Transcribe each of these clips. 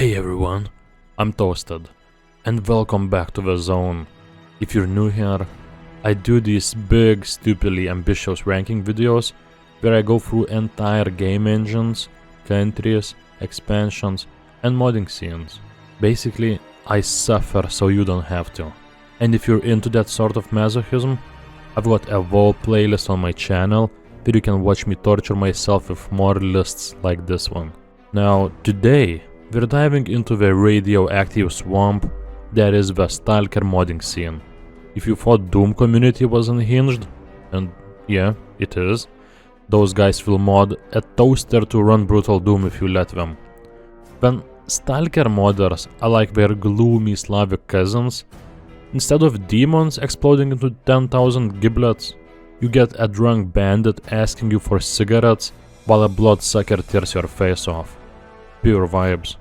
Hey everyone, I'm Toasted, and welcome back to the zone. If you're new here, I do these big, stupidly ambitious ranking videos where I go through entire game engines, countries, expansions, and modding scenes. Basically, I suffer so you don't have to. And if you're into that sort of masochism, I've got a whole playlist on my channel where you can watch me torture myself with more lists like this one. Now, today, we're diving into the radioactive swamp that is the Stalker modding scene. If you thought Doom community was unhinged, and yeah, it is, those guys will mod a toaster to run brutal Doom if you let them. When Stalker modders are like their gloomy Slavic cousins, instead of demons exploding into 10,000 giblets, you get a drunk bandit asking you for cigarettes while a bloodsucker tears your face off. Pure vibes.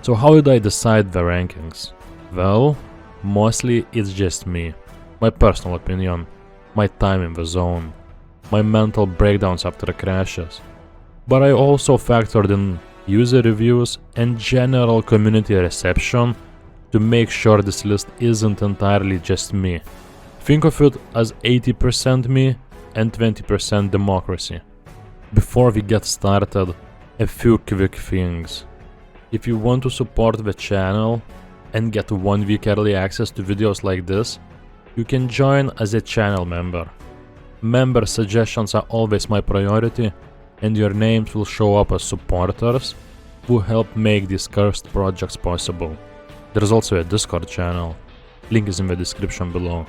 So how did I decide the rankings? Well, mostly it's just me, my personal opinion, my time in the zone, my mental breakdowns after crashes. But I also factored in user reviews and general community reception to make sure this list isn't entirely just me. Think of it as 80% me and 20% democracy. Before we get started, a few quick things. If you want to support the channel and get 1 week early access to videos like this, you can join as a channel member. Member suggestions are always my priority, and your names will show up as supporters who help make these cursed projects possible. There's also a Discord channel, link is in the description below.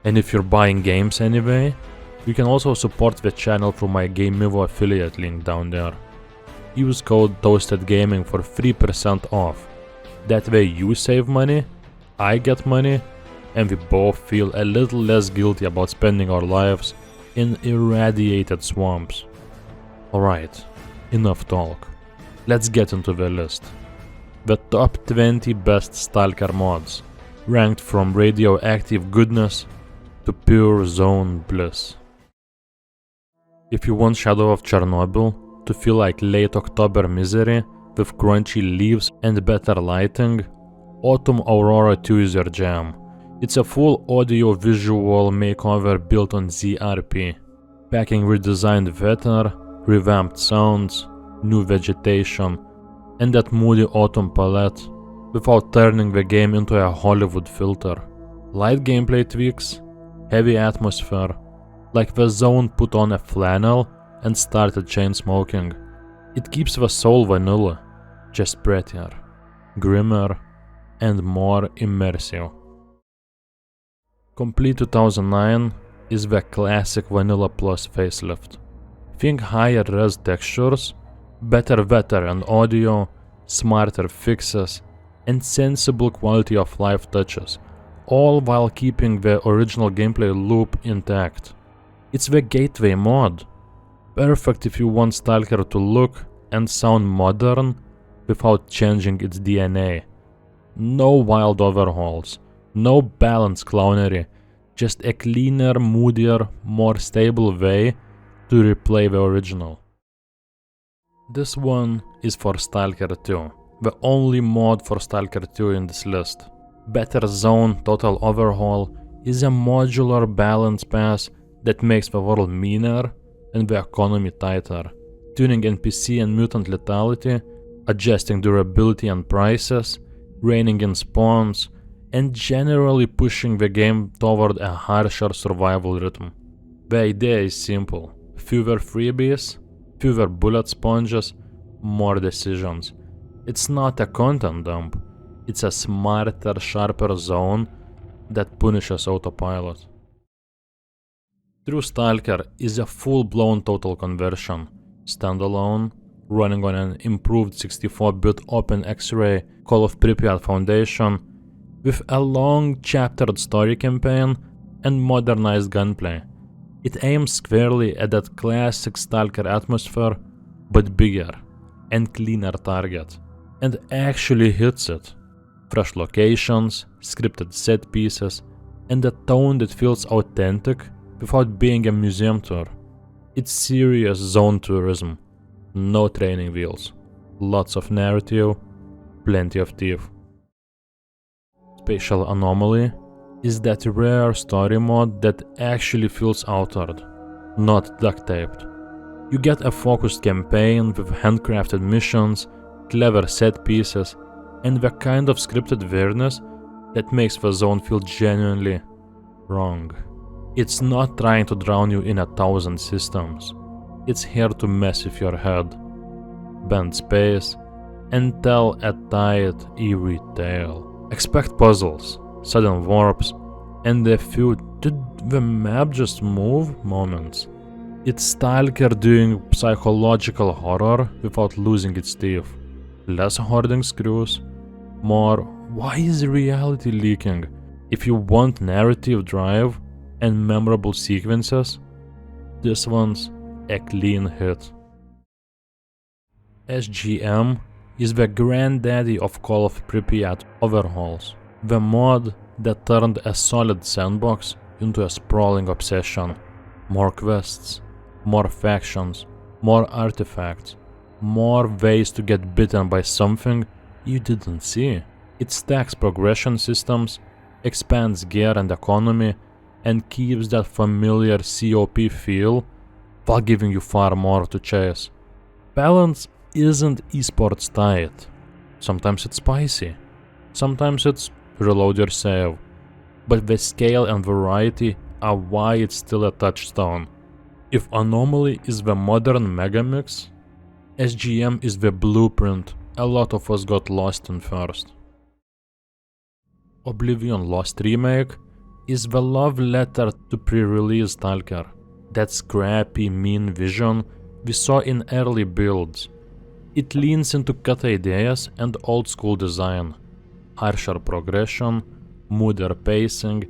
And if you're buying games anyway, you can also support the channel through my G.A.M.M.A affiliate link down there. Use code TOASTEDGAMING for 3% off. That way you save money, I get money, and we both feel a little less guilty about spending our lives in irradiated swamps. Alright, enough talk. Let's get into the list. The top 20 best Stalker mods, ranked from radioactive goodness to pure zone bliss. If you want Shadow of Chernobyl to feel like late October misery with crunchy leaves and better lighting, Autumn Aurora 2 is your jam. It's a full audio-visual makeover built on Z.A.R.E.A, packing redesigned weather, revamped sounds, new vegetation, and that moody autumn palette without turning the game into a Hollywood filter. Light gameplay tweaks, heavy atmosphere, like the zone put on a flannel and started chain smoking. It keeps the soul vanilla, just prettier, grimmer, and more immersive. Complete 2009 is the classic vanilla plus facelift. Think higher res textures, better weather and audio, smarter fixes, and sensible quality of life touches, all while keeping the original gameplay loop intact. It's the gateway mod. Perfect if you want Stalker to look and sound modern without changing its DNA. No wild overhauls, no balanced clownery, just a cleaner, moodier, more stable way to replay the original. This one is for Stalker 2, the only mod for Stalker 2 in this list. Better Zone Total Overhaul is a modular balance pass that makes the world meaner and the economy tighter, tuning NPC and mutant lethality, adjusting durability and prices, reining in spawns, and generally pushing the game toward a harsher survival rhythm. The idea is simple: fewer freebies, fewer bullet sponges, more decisions. It's not a content dump, it's a smarter, sharper zone that punishes autopilot. True Stalker is a full-blown total conversion, standalone, running on an improved 64-bit OpenX-Ray Call of Pripyat foundation, with a long chaptered story campaign and modernized gunplay. It aims squarely at that classic Stalker atmosphere, but bigger and cleaner target, and actually hits it. Fresh locations, scripted set pieces, and a tone that feels authentic without being a museum tour. It's serious zone tourism, no training wheels, lots of narrative, plenty of teeth. Spatial Anomaly is that rare story mode that actually feels altered, not duct-taped. You get a focused campaign with handcrafted missions, clever set pieces, and the kind of scripted weirdness that makes the zone feel genuinely wrong. It's not trying to drown you in 1,000 systems. It's here to mess with your head, bend space, and tell a tight, eerie tale. Expect puzzles, sudden warps, and a few "did the map just move?" moments. It's Stalker doing psychological horror without losing its teeth. Less hoarding screws, more "why is reality leaking?" If you want narrative drive and memorable sequences, this one's a clean hit. S.G.A.M.M.A is the granddaddy of Call of Pripyat Overhauls, the mod that turned a solid sandbox into a sprawling obsession. More quests, more factions, more artifacts, more ways to get bitten by something you didn't see. It stacks progression systems, expands gear and economy, and keeps that familiar COP feel while giving you far more to chase. Balance isn't esports tight. Sometimes it's spicy, sometimes it's reload your save, but the scale and variety are why it's still a touchstone. If Anomaly is the modern megamix, S.G.A.M.M.A is the blueprint a lot of us got lost in first. Oblivion Lost Remake is the love letter to pre-release S.T.A.L.K.E.R, that scrappy, mean vision we saw in early builds. It leans into cut ideas and old-school design, harsher progression, moodier pacing,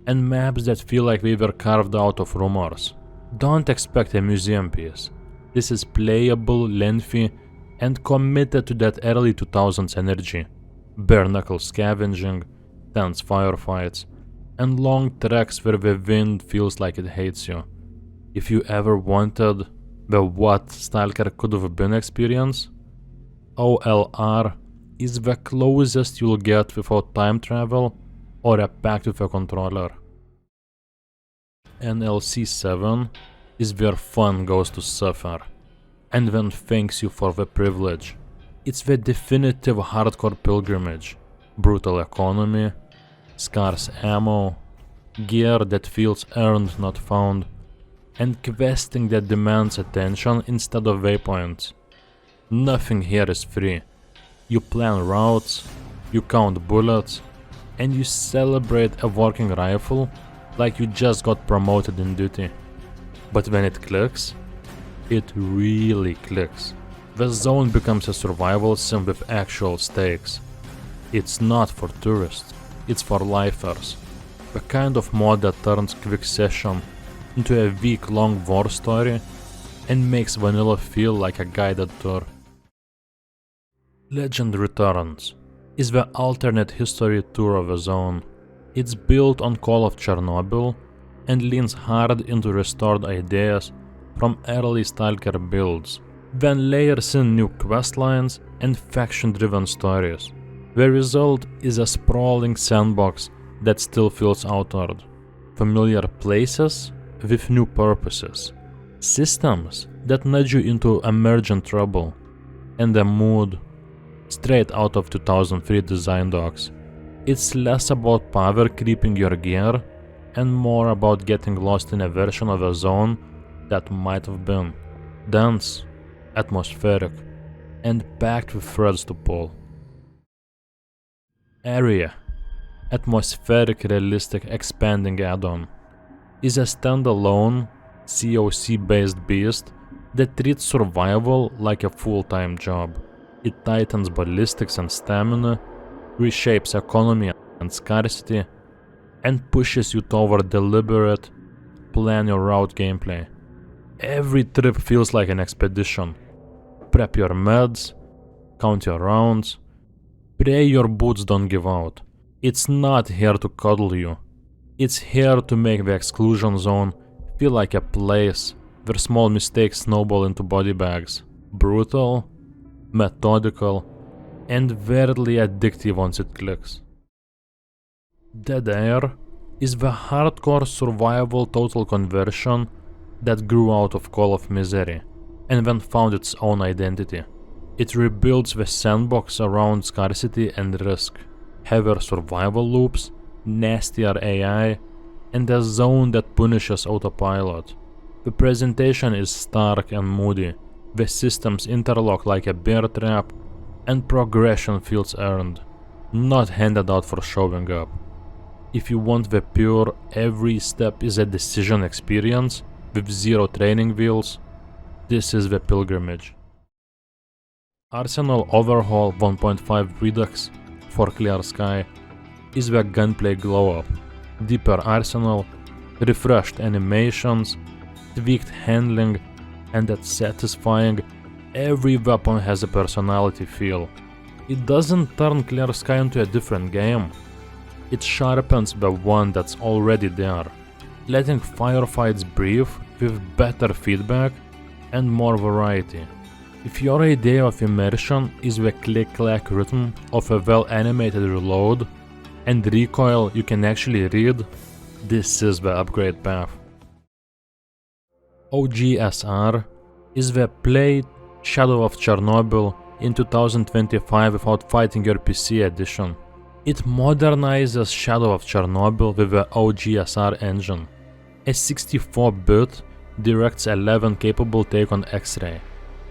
and maps that feel like they were carved out of rumors. Don't expect a museum piece. This is playable, lengthy, and committed to that early 2000s energy. Bare-knuckle scavenging, tense firefights, and long treks where the wind feels like it hates you. If you ever wanted the what S.T.A.L.K.E.R could have been experience, O.L.R is the closest you'll get without time travel or a pact with a controller. NLC 7 is where fun goes to suffer, and then thanks you for the privilege. It's the definitive hardcore pilgrimage, brutal economy, scarce ammo, gear that feels earned not found, and questing that demands attention instead of waypoints. Nothing here is free. You plan routes, you count bullets, and you celebrate a working rifle like you just got promoted in duty. But when it clicks, it really clicks. The zone becomes a survival sim with actual stakes. It's not for tourists, it's for lifers. The kind of mod that turns quick session into a week-long war story and makes vanilla feel like a guided tour. Legend Returns is the alternate history tour of the zone. It's built on Call of Chernobyl and leans hard into restored ideas from early S.T.A.L.K.E.R builds, then layers in new questlines and faction-driven stories. The result is a sprawling sandbox that still feels outward. Familiar places with new purposes. Systems that nudge you into emergent trouble. And a mood straight out of 2003 design docs. It's less about power creeping your gear and more about getting lost in a version of a zone that might have been dense, atmospheric, and packed with threads to pull. A.R.E.A, atmospheric, realistic, expanding add-on, is a standalone, COC-based beast that treats survival like a full-time job. It tightens ballistics and stamina, reshapes economy and scarcity, and pushes you toward deliberate, plan your route gameplay. Every trip feels like an expedition. Prep your meds, count your rounds, pray your boots don't give out. It's not here to cuddle you. It's here to make the exclusion zone feel like a place where small mistakes snowball into body bags. Brutal, methodical, and weirdly addictive once it clicks. Dead Air is the hardcore survival total conversion that grew out of Call of Misery and then found its own identity. It rebuilds the sandbox around scarcity and risk, heavier survival loops, nastier AI, and a zone that punishes autopilot. The presentation is stark and moody, the systems interlock like a bear trap, and progression feels earned, not handed out for showing up. If you want the pure, every step is a decision experience with zero training wheels, this is the pilgrimage. Arsenal Overhaul 1.5 Redux for Clear Sky is the gunplay glow-up, deeper arsenal, refreshed animations, tweaked handling, and that satisfying every weapon has a personality feel. It doesn't turn Clear Sky into a different game, it sharpens the one that's already there, letting firefights breathe with better feedback and more variety. If your idea of immersion is the click-clack rhythm of a well-animated reload and recoil you can actually read, this is the upgrade path. OGSR is the play Shadow of Chernobyl in 2025 without fighting your PC edition. It modernizes Shadow of Chernobyl with the OGSR engine, a 64-bit DirectX 11 capable take on X-Ray,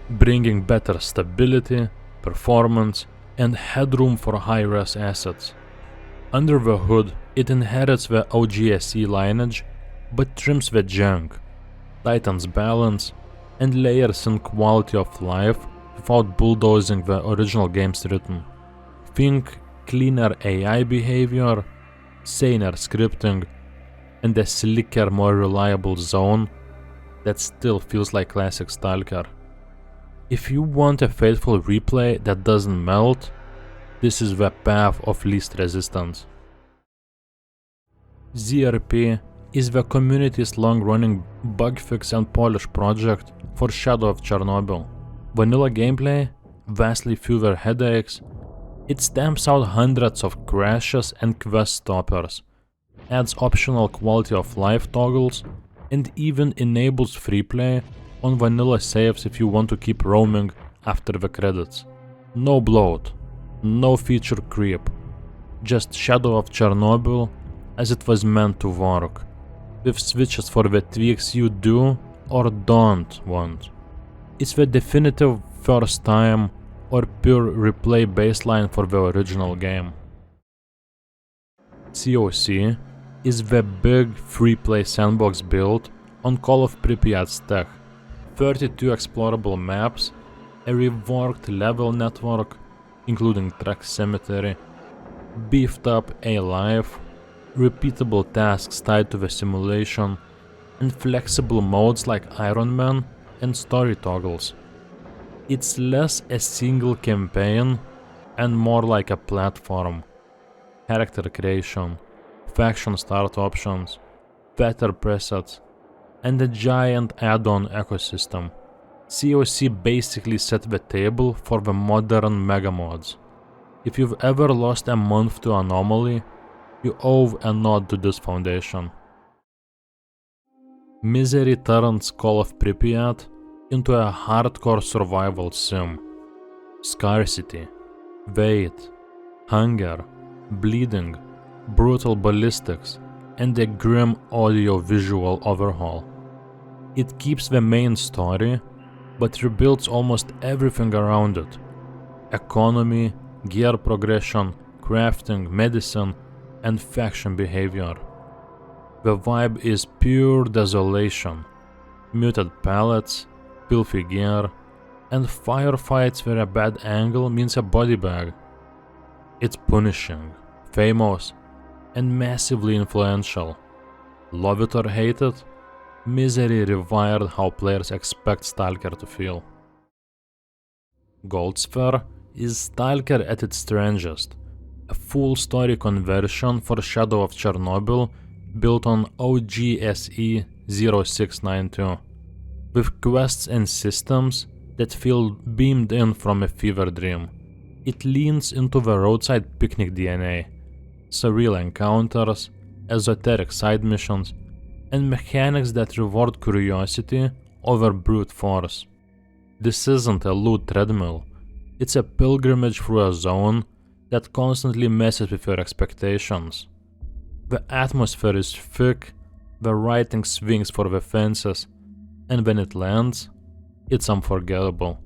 bringing better stability, performance, and headroom for high-res assets. Under the hood, it inherits the OGSE lineage, but trims the junk, tightens balance, and layers in quality of life without bulldozing the original game's rhythm. Think cleaner AI behavior, saner scripting, and a slicker, more reliable zone that still feels like classic Stalker. If you want a faithful replay that doesn't melt, this is the path of least resistance. Z.A.R.E.A is the community's long-running bug fix and polish project for Shadow of Chernobyl. Vanilla gameplay, vastly fewer headaches, it stamps out hundreds of crashes and quest stoppers, adds optional quality of life toggles, and even enables free play on vanilla saves if you want to keep roaming after the credits. No bloat, no feature creep, just Shadow of Chernobyl as it was meant to work, with switches for the tweaks you do or don't want. It's the definitive first time or pure replay baseline for the original game. COC is the big free-play sandbox built on Call of Pripyat's tech. 32 explorable maps, a reworked level network, including track cemetery, beefed up A-Life, repeatable tasks tied to the simulation, and flexible modes like Iron Man and story toggles. It's less a single campaign and more like a platform. Character creation, faction start options, better presets, and a giant add-on ecosystem. COC basically set the table for the modern mega mods. If you've ever lost a month to Anomaly, you owe a nod to this foundation. Misery turns Call of Pripyat into a hardcore survival sim. Scarcity, weight, hunger, bleeding, brutal ballistics, and a grim audio-visual overhaul. It keeps the main story, but rebuilds almost everything around it. Economy, gear progression, crafting, medicine, and faction behavior. The vibe is pure desolation, muted palettes, filthy gear, and firefights where a bad angle means a body bag. It's punishing, famous, and massively influential. Love it or hate it, Misery rewired how players expect Stalker to feel. Goldsphere is Stalker at its strangest, a full story conversion for Shadow of Chernobyl built on OGSE 0692, with quests and systems that feel beamed in from a fever dream. It leans into the roadside picnic DNA, surreal encounters, esoteric side missions, and mechanics that reward curiosity over brute force. This isn't a loot treadmill, it's a pilgrimage through a zone that constantly messes with your expectations. The atmosphere is thick, the writing swings for the fences, and when it lands, it's unforgettable.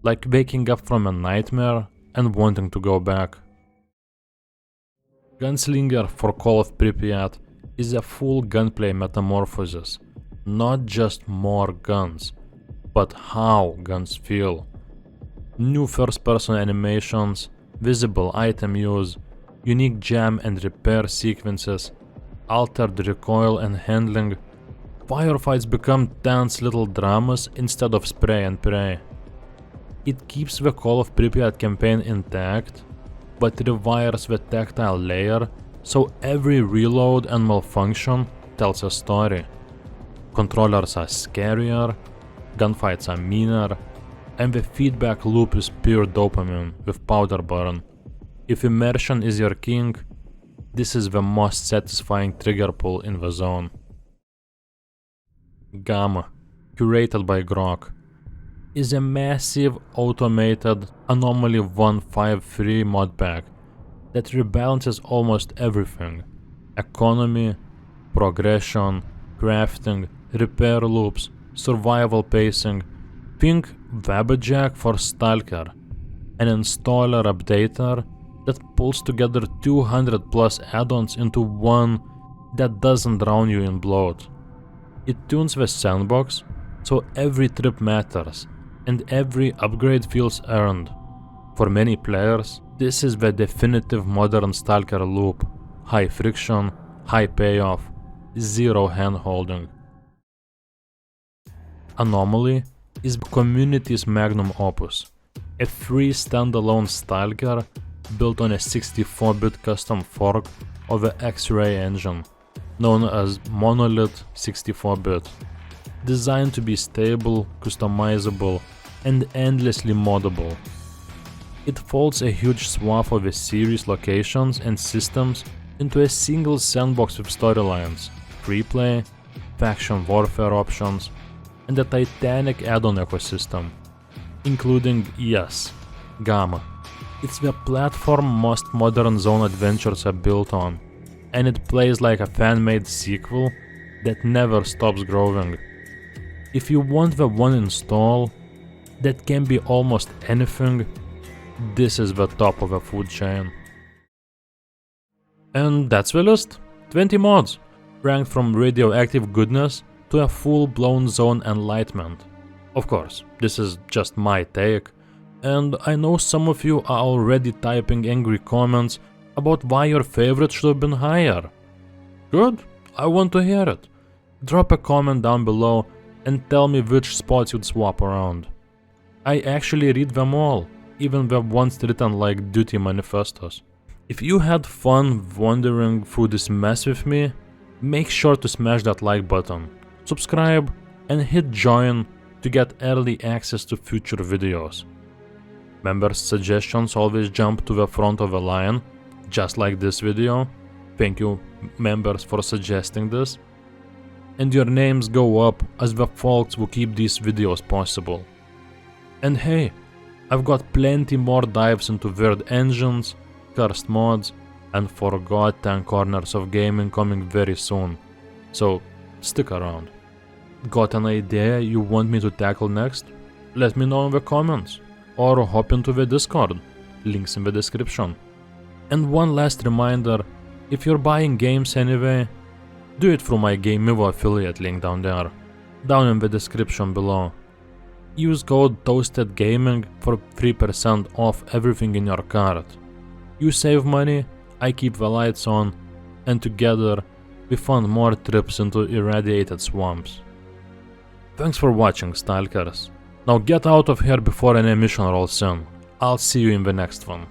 Like waking up from a nightmare and wanting to go back. Gunslinger for Call of Pripyat is a full gunplay metamorphosis, not just more guns, but how guns feel. New first-person animations, visible item use, unique jam and repair sequences, altered recoil and handling. Firefights become tense little dramas instead of spray and pray. It keeps the Call of Pripyat campaign intact, but rewires the tactile layer so every reload and malfunction tells a story. Controllers are scarier, gunfights are meaner, and the feedback loop is pure dopamine with powder burn. If immersion is your king, this is the most satisfying trigger pull in the zone. G.A.M.M.A, curated by Grok, is a massive automated Anomaly 153 modpack that rebalances almost everything: economy, progression, crafting, repair loops, survival pacing. Think Webjack for Stalker, an installer updater that pulls together 200 plus add-ons into one that doesn't drown you in bloat. It tunes the sandbox so every trip matters and every upgrade feels earned. For many players, this is the definitive modern Stalker loop: high friction, high payoff, zero hand-holding. Anomaly is the community's magnum opus, a free standalone Stalker built on a 64-bit custom fork of the X.A.R.E.A engine, known as Monolith 64-bit, designed to be stable, customizable, and endlessly moddable. It folds a huge swath of a series locations and systems into a single sandbox with storylines, free play, faction warfare options, and a titanic add-on ecosystem, including, yes, G.A.M.M.A. It's the platform most modern zone adventures are built on, and it plays like a fan-made sequel that never stops growing. If you want the one install that can be almost anything, this is the top of the food chain. And that's the list. 20 mods, ranked from radioactive goodness to a full-blown zone enlightenment. Of course, this is just my take, and I know some of you are already typing angry comments about why your favorite should have been higher. Good, I want to hear it. Drop a comment down below and tell me which spots you'd swap around. I actually read them all, even the ones written like duty manifestos. If you had fun wandering through this mess with me, make sure to smash that like button, subscribe, and hit join to get early access to future videos. Members' suggestions always jump to the front of the line, just like this video. Thank you, members, for suggesting this. And your names go up as the folks who keep these videos possible. And hey, I've got plenty more dives into weird engines, cursed mods, and forgotten corners of gaming coming very soon, so stick around. Got an idea you want me to tackle next? Let me know in the comments, or hop into the Discord, links in the description. And one last reminder, if you're buying games anyway, do it through my G.A.M.M.A affiliate link down there, down in the description below. Use code TOASTEDGAMING for 3% off everything in your cart. You save money, I keep the lights on, and together we fund more trips into irradiated swamps. Thanks for watching, Stalkers. Now get out of here before an emission rolls in. I'll see you in the next one.